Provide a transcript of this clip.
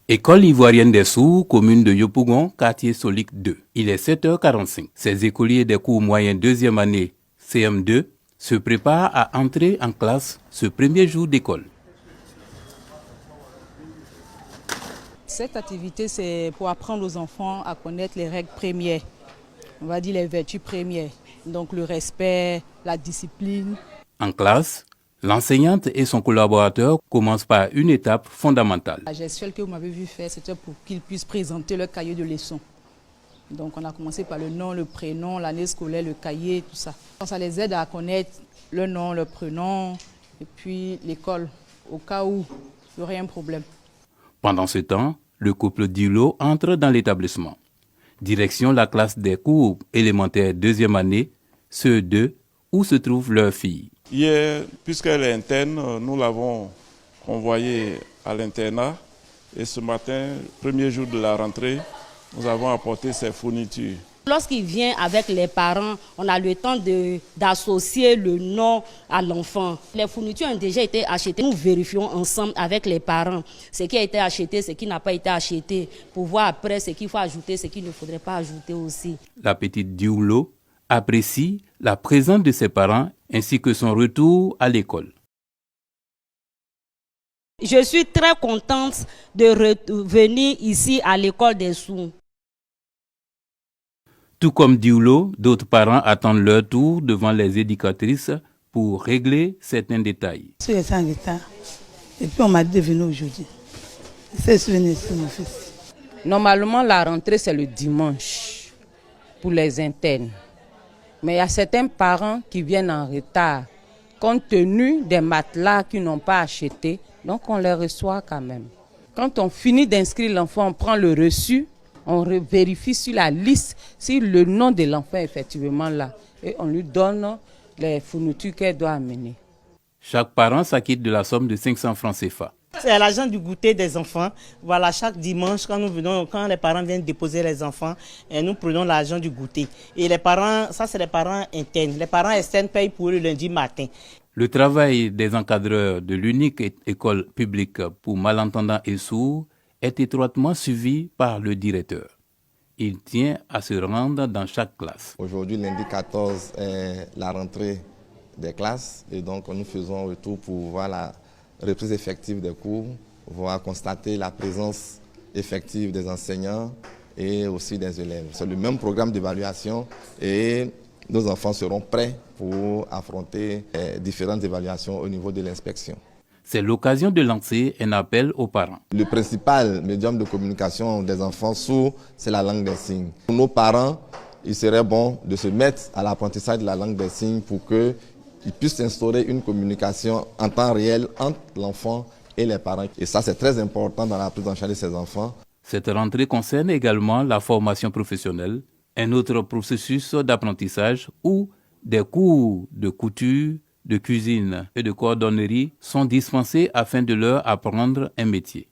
École ivoirienne des sourds, commune de Yopougon, quartier Solik 2. Il est 7h45. Ces écoliers des cours moyens deuxième année CM2 se préparent à entrer en classe ce premier jour d'école. Cette activité, c'est pour apprendre aux enfants à connaître les règles premières, on va dire les vertus premières, donc le respect, la discipline. En classe, l'enseignante et son collaborateur commencent par une étape fondamentale. La gestuelle que vous m'avez vu faire, c'était pour qu'ils puissent présenter leur cahier de leçons. Donc on a commencé par le nom, le prénom, l'année scolaire, le cahier, tout ça. Ça les aide à connaître le nom, le prénom et puis l'école, au cas où il y aurait un problème. Pendant ce temps, le couple Dilo entre dans l'établissement. Direction la classe des cours élémentaires deuxième année, CE2, où se trouve leur fille. Hier, puisqu'elle est interne, nous l'avons convoyée à l'internat. Et ce matin, premier jour de la rentrée, nous avons apporté ses fournitures. Lorsqu'il vient avec les parents, on a le temps d'associer le nom à l'enfant. Les fournitures ont déjà été achetées. Nous vérifions ensemble avec les parents ce qui a été acheté, ce qui n'a pas été acheté, pour voir après ce qu'il faut ajouter, ce qu'il ne faudrait pas ajouter aussi. La petite Dioulo apprécie la présence de ses parents ainsi que son retour à l'école. Je suis très contente de revenir ici à l'école des sourds. Tout comme Dioulo, d'autres parents attendent leur tour devant les éducatrices pour régler certains détails. Je suis en retard et puis on m'a dit de venir aujourd'hui. C'est venu sur mon fils. Normalement, la rentrée, c'est le dimanche pour les internes. Mais il y a certains parents qui viennent en retard, compte tenu des matelas qu'ils n'ont pas achetés, donc on les reçoit quand même. Quand on finit d'inscrire l'enfant, on prend le reçu, on vérifie sur la liste si le nom de l'enfant est effectivement là et on lui donne les fournitures qu'elle doit amener. Chaque parent s'acquitte de la somme de 500 francs CFA. C'est l'argent du goûter des enfants. Voilà, chaque dimanche, quand les parents viennent déposer les enfants, nous prenons l'argent du goûter. Et les parents, ça c'est les parents internes. Les parents externes payent pour le lundi matin. Le travail des encadreurs de l'unique école publique pour malentendants et sourds est étroitement suivi par le directeur. Il tient à se rendre dans chaque classe. Aujourd'hui, lundi 14, est la rentrée des classes et donc nous faisons un retour pour voir la reprise effective des cours, voir constater la présence effective des enseignants et aussi des élèves. C'est le même programme d'évaluation et nos enfants seront prêts pour affronter différentes évaluations au niveau de l'inspection. C'est l'occasion de lancer un appel aux parents. Le principal médium de communication des enfants sourds, c'est la langue des signes. Pour nos parents, il serait bon de se mettre à l'apprentissage de la langue des signes pour qu'ils puissent instaurer une communication en temps réel entre l'enfant et les parents. Et ça, c'est très important dans la prise en charge de ces enfants. Cette rentrée concerne également la formation professionnelle, un autre processus d'apprentissage où des cours de couture, de cuisine et de cordonnerie sont dispensés afin de leur apprendre un métier.